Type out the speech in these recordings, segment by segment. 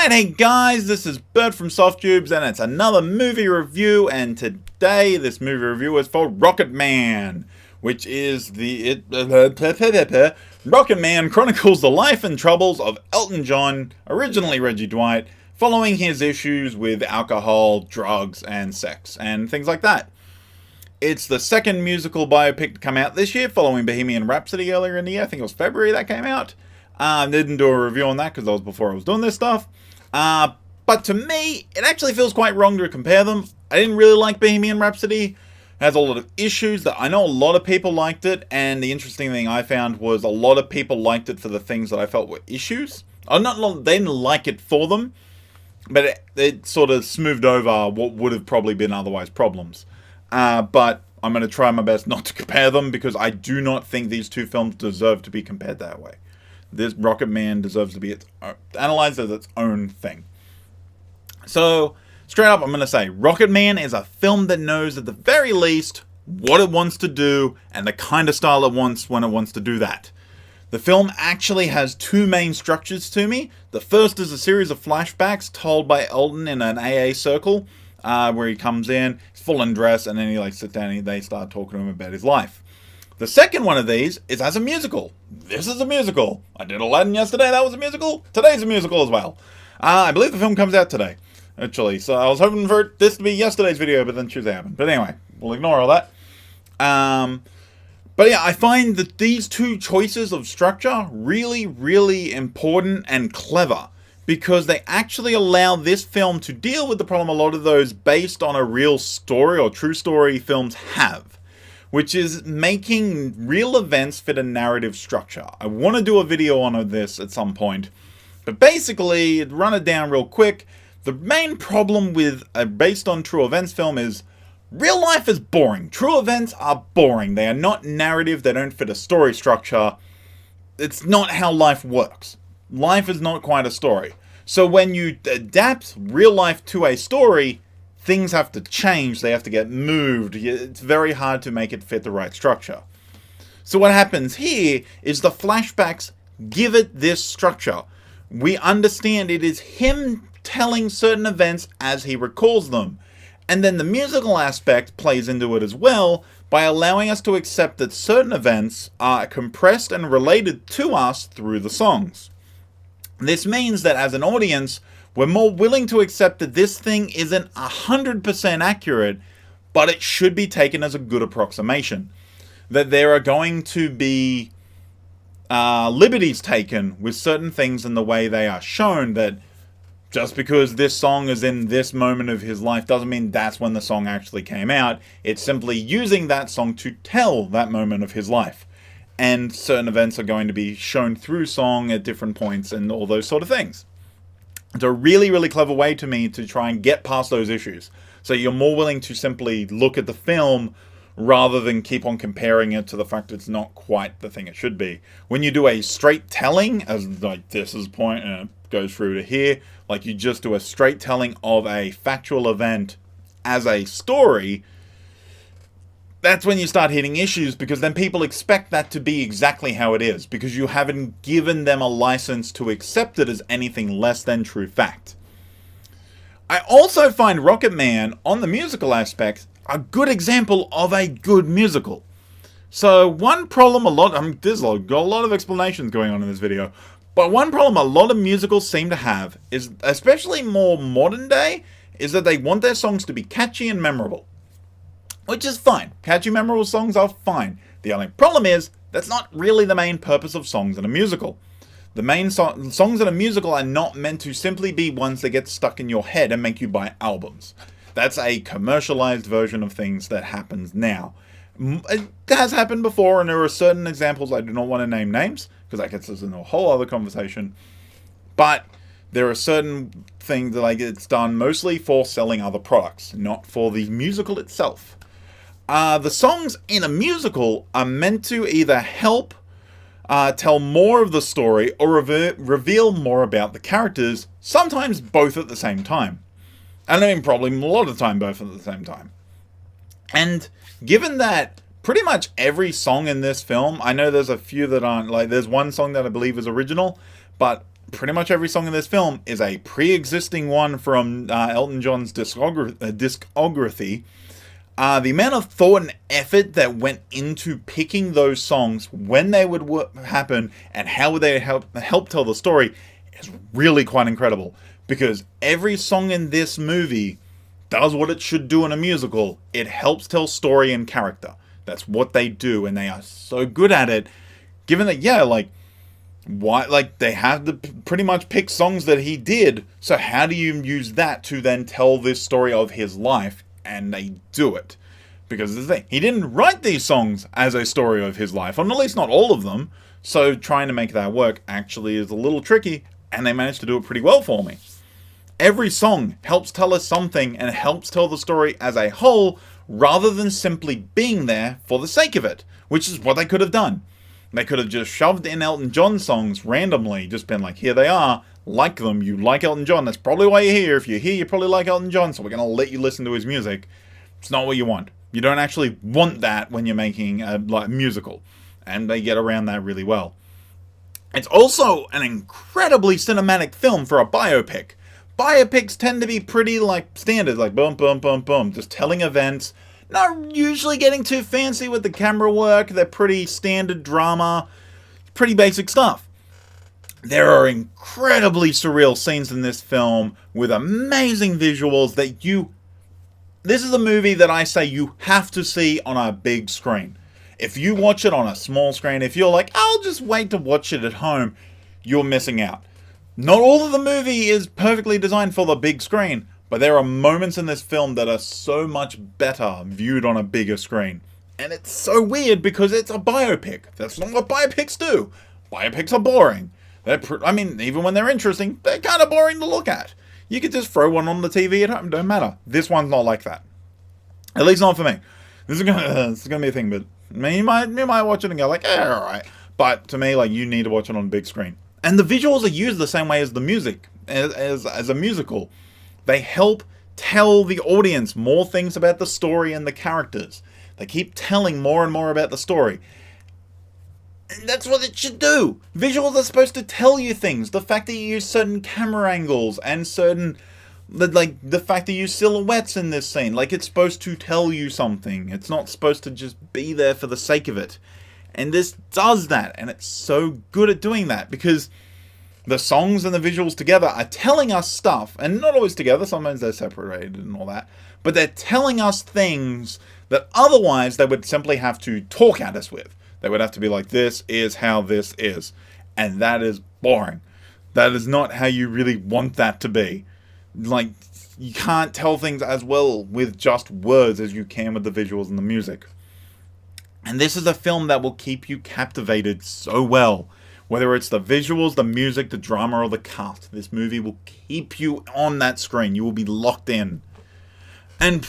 Alright, hey guys, this is Burt from SoftTubes, and it's another movie review, and today this movie review is for Rocketman, which is Rocketman chronicles the life and troubles of Elton John, originally Reggie Dwight, following his issues with alcohol, drugs, and sex, and things like that. It's the second musical biopic to come out this year, following Bohemian Rhapsody earlier in the year. I think it was February that came out. Didn't do a review on that because that was before I was doing this stuff. But to me, it actually feels quite wrong to compare them. I didn't really like Bohemian Rhapsody. It has a lot of issues that I know a lot of people liked it, and the interesting thing I found was a lot of people liked it for the things that I felt were issues. They didn't like it for them, but it sort of smoothed over what would have probably been otherwise problems. But I'm going to try my best not to compare them because I do not think these two films deserve to be compared that way. This Rocketman deserves to be analyzed as its own thing. So, straight up, I'm going to say Rocketman is a film that knows at the very least what it wants to do and the kind of style it wants when it wants to do that. The film actually has two main structures to me. The first is a series of flashbacks told by Elton in an AA circle, where he comes in, he's full in dress, and then he sits down and they start talking to him about his life. The second one of these is as a musical. This is a musical. I did Aladdin yesterday, that was a musical. Today's a musical as well. I believe the film comes out today, actually. So I was hoping for this to be yesterday's video, but then Tuesday happened. But anyway, we'll ignore all that. But yeah, I find that these two choices of structure really, really important and clever, because they actually allow this film to deal with the problem a lot of those based on a real story or true story films have, which is making real events fit a narrative structure. I want to do a video on this at some point, but basically, to run it down real quick, the main problem with a based on true events film is real life is boring. True events are boring. They are not narrative. They don't fit a story structure. It's not how life works. Life is not quite a story. So when you adapt real life to a story, things have to change, they have to get moved. It's very hard to make it fit the right structure. So what happens here is the flashbacks give it this structure. We understand it is him telling certain events as he recalls them. And then the musical aspect plays into it as well by allowing us to accept that certain events are compressed and related to us through the songs. This means that as an audience, we're more willing to accept that this thing isn't 100% accurate, but it should be taken as a good approximation. That there are going to be liberties taken with certain things in the way they are shown, that just because this song is in this moment of his life doesn't mean that's when the song actually came out. It's simply using that song to tell that moment of his life. And certain events are going to be shown through song at different points and all those sort of things. It's a really, really clever way to me to try and get past those issues. So you're more willing to simply look at the film rather than keep on comparing it to the fact it's not quite the thing it should be. When you do a straight telling, as like this is point and it goes through to here, like you just do a straight telling of a factual event as a story, that's when you start hitting issues, because then people expect that to be exactly how it is, because you haven't given them a license to accept it as anything less than true fact. I also find Rocketman, on the musical aspect, a good example of a good musical. So one problem there's a lot of explanations going on in this video, but one problem a lot of musicals seem to have, is especially more modern day, is that they want their songs to be catchy and memorable. Which is fine. Catchy, memorable songs are fine. The only problem is, that's not really the main purpose of songs in a musical. The main songs in a musical are not meant to simply be ones that get stuck in your head and make you buy albums. That's a commercialized version of things that happens now. It has happened before, and there are certain examples. I do not want to name names, because that gets us into a whole other conversation. But there are certain things that it's done mostly for selling other products, not for the musical itself. The songs in a musical are meant to either help tell more of the story or reveal more about the characters, sometimes both at the same time. And I mean probably a lot of the time both at the same time. And given that pretty much every song in this film, I know there's a few that aren't, there's one song that I believe is original, but pretty much every song in this film is a pre-existing one from Elton John's discography. The amount of thought and effort that went into picking those songs, when they would happen, and how would they help tell the story is really quite incredible. Because every song in this movie does what it should do in a musical. It helps tell story and character. That's what they do, and they are so good at it. Given that, they have to pretty much pick songs that he did. So how do you use that to then tell this story of his life? And they do it. Because the thing, he didn't write these songs as a story of his life, or at least not all of them. So trying to make that work actually is a little tricky, and they managed to do it pretty well for me. Every song helps tell us something and helps tell the story as a whole, rather than simply being there for the sake of it, which is what they could have done. They could have just shoved in Elton John songs randomly, just been like, here they are, like them, you like Elton John, that's probably why you're here. If you're here, you probably like Elton John, so we're going to let you listen to his music. It's not what you want. You don't actually want that when you're making a musical, and they get around that really well. It's also an incredibly cinematic film for a biopic. Biopics tend to be pretty standard, boom, boom, boom, boom, just telling events, not usually getting too fancy with the camera work. They're pretty standard drama, pretty basic stuff. There are incredibly surreal scenes in this film with amazing visuals this is a movie that I say you have to see on a big screen. If you watch it on a small screen, if you're like, I'll just wait to watch it at home, you're missing out. Not all of the movie is perfectly designed for the big screen, but there are moments in this film that are so much better viewed on a bigger screen. And it's so weird because it's a biopic. That's not what biopics do. Biopics are boring. Even when they're interesting, they're kind of boring to look at. You could just throw one on the TV at home, don't matter. This one's not like that. At least not for me. This is gonna be a thing, but you might watch it and go alright. But to me, you need to watch it on a big screen. And the visuals are used the same way as the music, as a musical. They help tell the audience more things about the story and the characters. They keep telling more and more about the story. And that's what it should do. Visuals are supposed to tell you things. The fact that you use certain camera angles and certain... the fact that you use silhouettes in this scene. It's supposed to tell you something. It's not supposed to just be there for the sake of it. And this does that. And it's so good at doing that. Because the songs and the visuals together are telling us stuff. And not always together. Sometimes they're separated and all that. But they're telling us things that otherwise they would simply have to talk at us with. They would have to be like, this is how this is. And that is boring. That is not how you really want that to be. You can't tell things as well with just words as you can with the visuals and the music. And this is a film that will keep you captivated so well. Whether it's the visuals, the music, the drama, or the cast. This movie will keep you on that screen. You will be locked in. And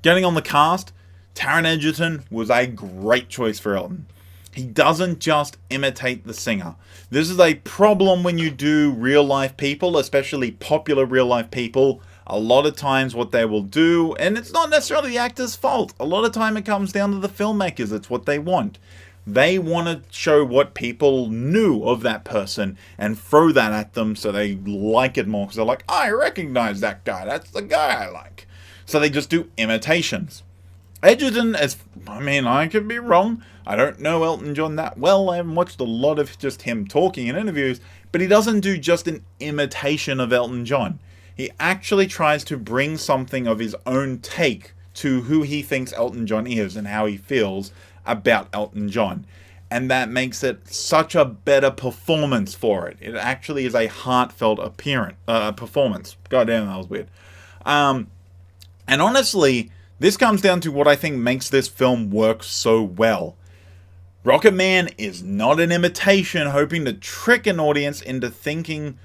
getting on the cast, Taron Egerton was a great choice for Elton. He doesn't just imitate the singer. This is a problem when you do real life people, especially popular real life people. A lot of times what they will do, and it's not necessarily the actor's fault. A lot of time it comes down to the filmmakers. It's what they want. They want to show what people knew of that person and throw that at them so they like it more. Because they're like, I recognize that guy. That's the guy I like. So they just do imitations. Egerton, I could be wrong. I don't know Elton John that well. I haven't watched a lot of just him talking in interviews. But he doesn't do just an imitation of Elton John. He actually tries to bring something of his own take to who he thinks Elton John is and how he feels about Elton John. And that makes it such a better performance for it. It actually is a heartfelt performance. God damn, that was weird. And honestly, this comes down to what I think makes this film work so well. Rocketman is not an imitation hoping to trick an audience into thinking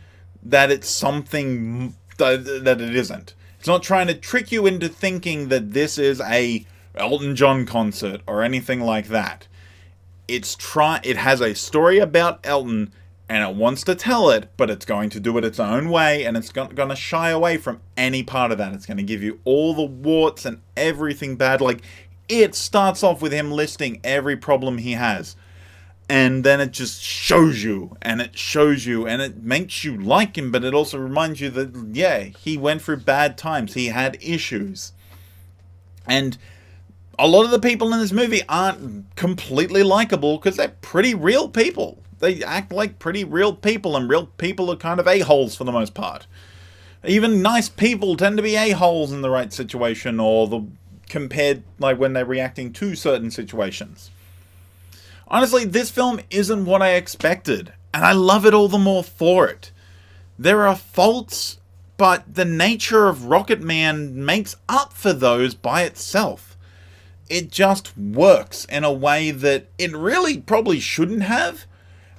that it's something that it isn't. It's not trying to trick you into thinking that this is a Elton John concert or anything like that. It has a story about Elton and it wants to tell it, but it's going to do it its own way, and it's going to shy away from any part of that. It's going to give you all the warts and everything bad. It starts off with him listing every problem he has. and then it just shows you, and it shows you, and it makes you like him, but it also reminds you that, yeah, he went through bad times, he had issues. And a lot of the people in this movie aren't completely likable because they're pretty real people. They act like pretty real people, and real people are kind of a-holes for the most part. Even nice people tend to be a-holes in the right situation, or compared like when they're reacting to certain situations. Honestly, this film isn't what I expected, and I love it all the more for it. There are faults, but the nature of Rocketman makes up for those by itself. It just works in a way that it really probably shouldn't have,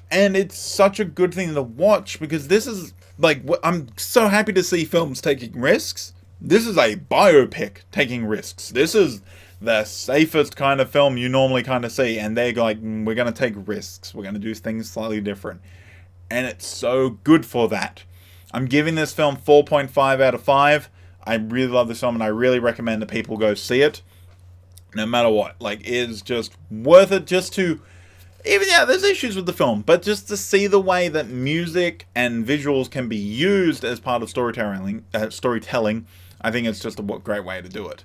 and it's such a good thing to watch because this is, like, I'm so happy to see films taking risks. This is a biopic taking risks. This is the safest kind of film you normally kind of see, and they're like, we're going to take risks, we're going to do things slightly different, and it's so good for that. I'm giving this film 4.5 out of 5. I really love this film, and I really recommend that people go see it, no matter what. Like, it is just worth it just to, even, yeah, there's issues with the film, but just to see the way that music and visuals can be used as part of storytelling, I think it's just a great way to do it.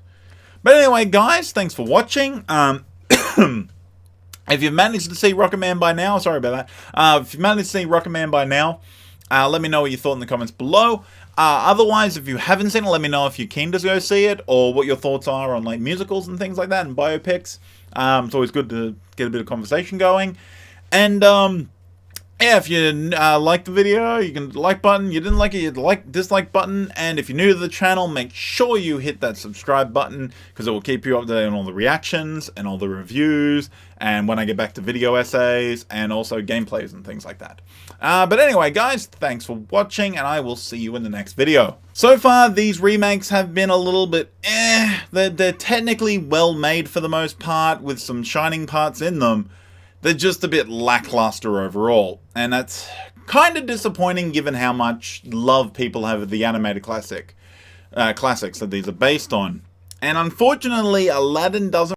But anyway, guys, thanks for watching. If you've managed to see Rocketman by now, sorry about that. If you've managed to see Rocketman by now, let me know what you thought in the comments below. Otherwise, if you haven't seen it, let me know if you're keen to go see it, or what your thoughts are on like musicals and things like that, and biopics. It's always good to get a bit of conversation going. And yeah, if you liked the video, you can like button. You didn't like it, you dislike button. And if you're new to the channel, make sure you hit that subscribe button, because it will keep you updated on all the reactions and all the reviews, and when I get back to video essays and also gameplays and things like that. But anyway, guys, thanks for watching, and I will see you in the next video. So far, these remakes have been a little bit They're technically well made for the most part, with some shining parts in them. They're just a bit lackluster overall, and that's kind of disappointing given how much love people have of the animated classics that these are based on. And unfortunately, Aladdin doesn't